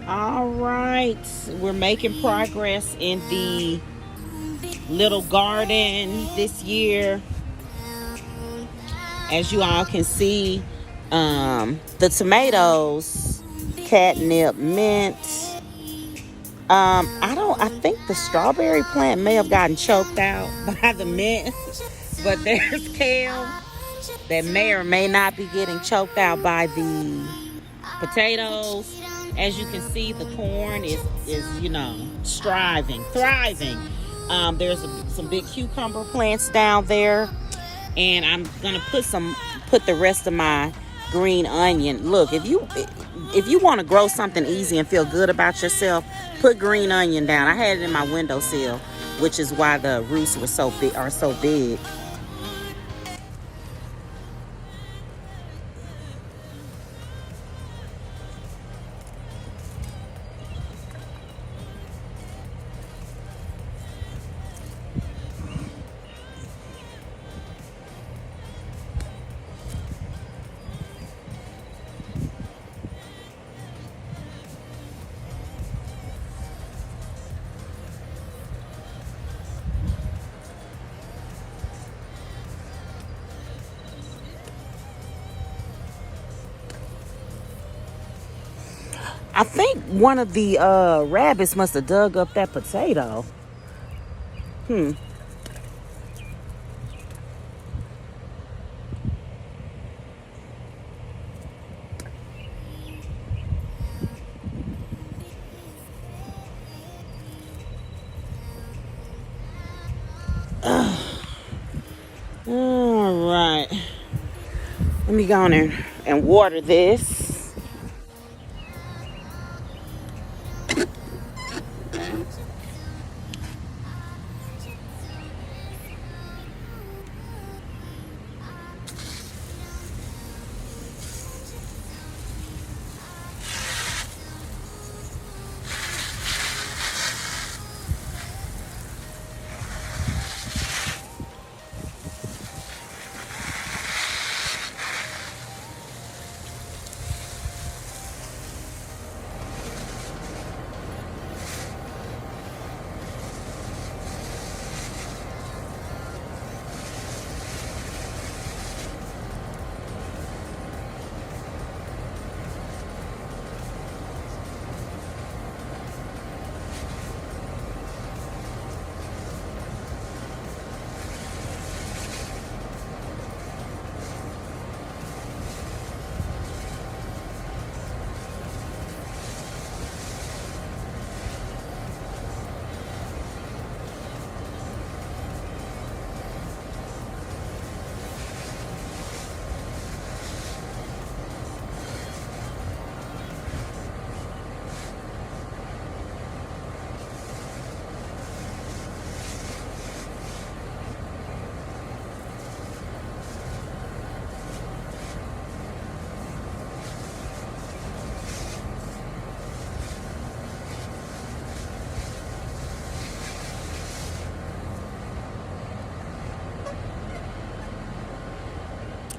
All right, we're making progress in the little garden this year. As you all can see, the tomatoes, catnip, mint. I think the strawberry plant may have gotten choked out by the mint, but there's kale that may or may not be getting choked out by the potatoes. As you can see, the corn is thriving. There's some big cucumber plants down there, and I'm gonna put the rest of my green onion. Look, if you want to grow something easy and feel good about yourself, put green onion down. I had it in my windowsill, which is why the roots are so big. I think one of the rabbits must have dug up that potato. Hmm. All right. Let me go on and water this.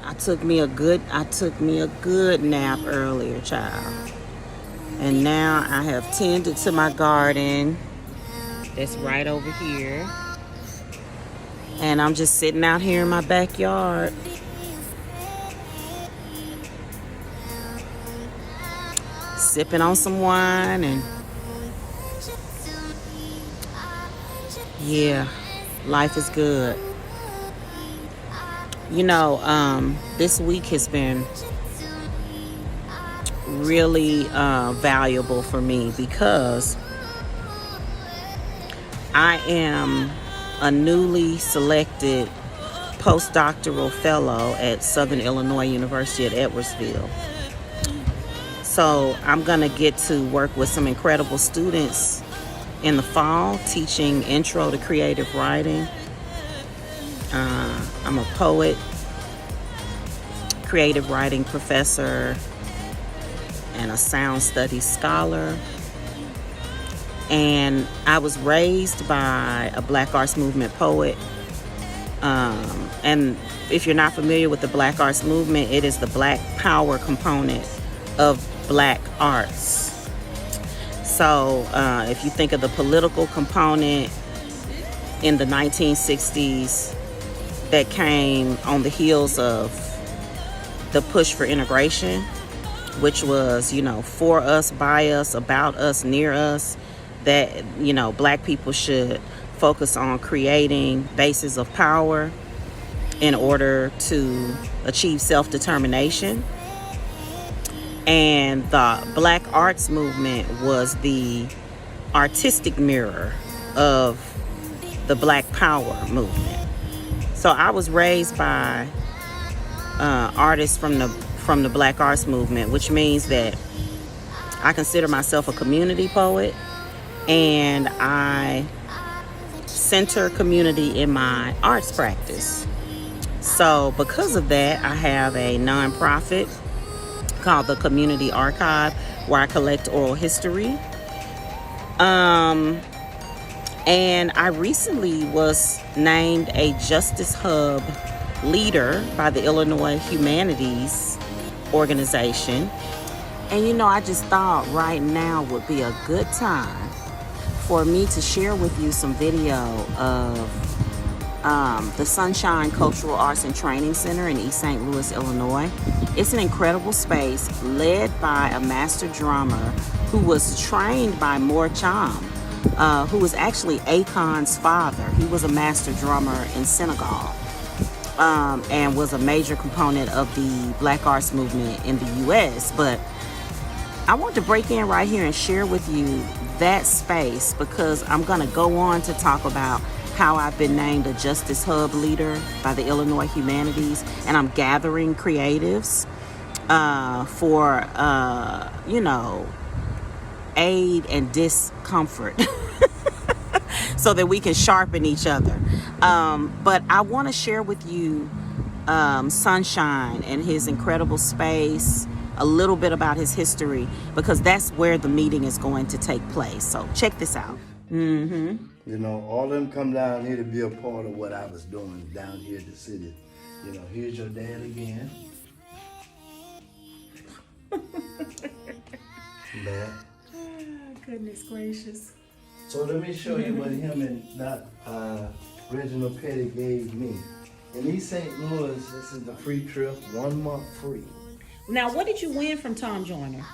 I took me a good nap earlier, child. And now I have tended to my garden that's right over here. And I'm just sitting out here in my backyard. Sipping on some wine, and yeah, life is good. This week has been really valuable for me because I am a newly selected postdoctoral fellow at Southern Illinois University at Edwardsville. So I'm going to get to work with some incredible students in the fall, teaching intro to creative writing. I'm a poet, creative writing professor, and a sound studies scholar. And I was raised by a Black Arts Movement poet. And if you're not familiar with the Black Arts Movement, it is the Black power component of Black arts. So if you think of the political component in the 1960s that came on the heels of the push for integration, which was, for us, by us, about us, near us, that, Black people should focus on creating bases of power in order to achieve self-determination. And the Black arts movement was the artistic mirror of the Black Power movement. So I was raised by artists from the Black arts movement, which means that I consider myself a community poet, and I center community in my arts practice. So because of that, I have a nonprofit called the Community Archive, where I collect oral history. And I recently was named a Justice Hub leader by the Illinois Humanities organization. And I just thought right now would be a good time for me to share with you some video of the Sunshine Cultural Arts and Training Center in East St. Louis, Illinois. It's an incredible space led by a master drummer who was trained by Moore Cham, who was actually Akon's father. He was a master drummer in Senegal, and was a major component of the Black arts movement in the U.S. But I want to break in right here and share with you that space, because I'm going to go on to talk about how I've been named a Justice Hub leader by the Illinois Humanities, and I'm gathering creatives for, aid and discomfort so that we can sharpen each other. But I want to share with you Sunshine and his incredible space, a little bit about his history, because that's where the meeting is going to take place. So check this out. All of them come down here to be a part of what I was doing down here in the city. Here's your dad again. Dad. Goodness gracious. So let me show you what him and Reginald Petty gave me. In East St. Louis, this is the free trip, 1 month free. Now, what did you win from Tom Joyner?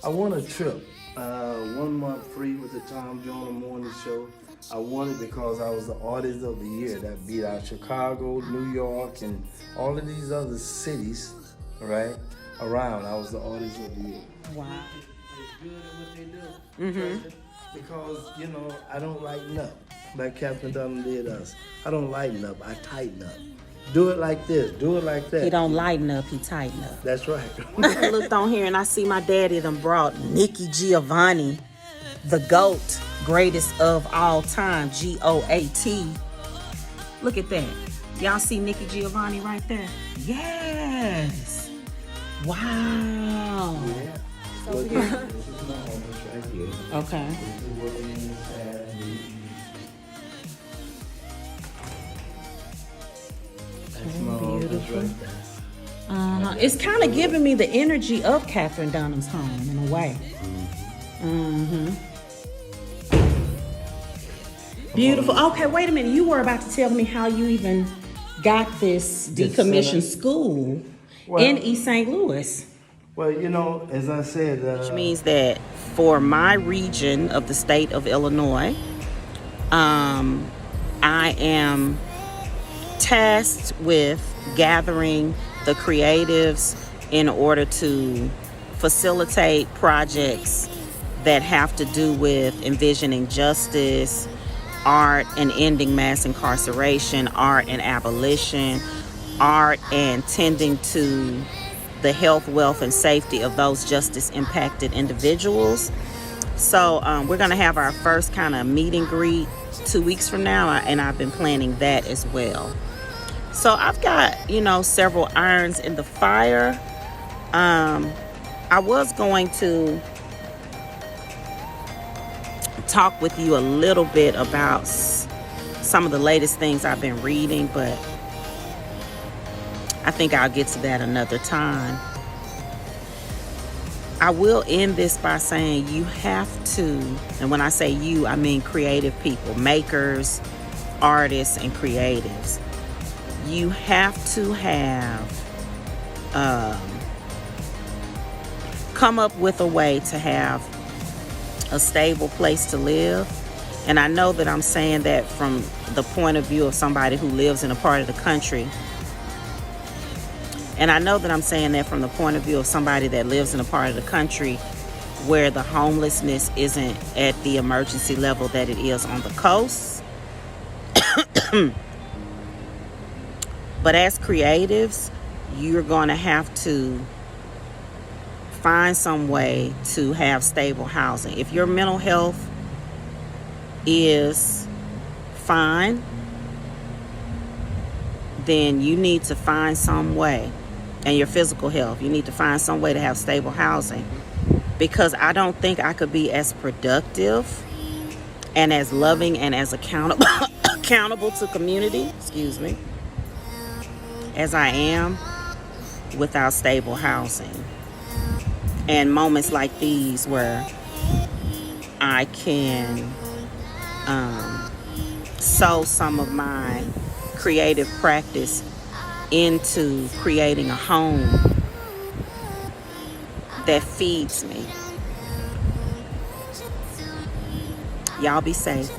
I won a trip, 1 month free with the Tom Joyner Morning Show. I won it because I was the artist of the year. That beat out Chicago, New York, and all of these other cities, right, around. I was the artist of the year. Wow. It's good at what they do. Because, I don't lighten up like Captain Dunham did us. I don't lighten up, I tighten up. Do it like this, do it like that. He don't lighten up, he tighten up. That's right. I looked on here and I see my daddy done brought Nikki Giovanni, the GOAT, greatest of all time, GOAT. Look at that. Y'all see Nikki Giovanni right there? Yes. Wow. Yeah. Over here. This is my office right here. Okay. This is what we inside. That's my office right there. It's kind of giving me the energy of Catherine Dunham's home in a way. Beautiful. Okay, wait a minute. You were about to tell me how you even got this decommissioned school in East St. Louis. Well, as I said... Which means that for my region of the state of Illinois, I am tasked with gathering the creatives in order to facilitate projects that have to do with envisioning justice, art and ending mass incarceration, art and abolition, art and tending to the health, wealth, and safety of those justice-impacted individuals. So we're going to have our first kind of meet and greet 2 weeks from now, and I've been planning that as well. So I've got, several irons in the fire. I was going to talk with you a little bit about some of the latest things I've been reading, but I think I'll get to that another time. I will end this by saying you have to, and when I say you, I mean creative people, makers, artists, and creatives. You have to have come up with a way to have a stable place to live. And I know that I'm saying that from the point of view of somebody who lives in a part of the country. And I know that I'm saying that from the point of view of somebody that lives in a part of the country where the homelessness isn't at the emergency level that it is on the coast. But as creatives, you're going to have to find some way to have stable housing. If your mental health is fine, then you need to find some way, and your physical health, you need to find some way to have stable housing, because I don't think I could be as productive and as loving and as accountable to community, as I am without stable housing. And moments like these where I can sow some of my creative practice into creating a home that feeds me. Y'all be safe.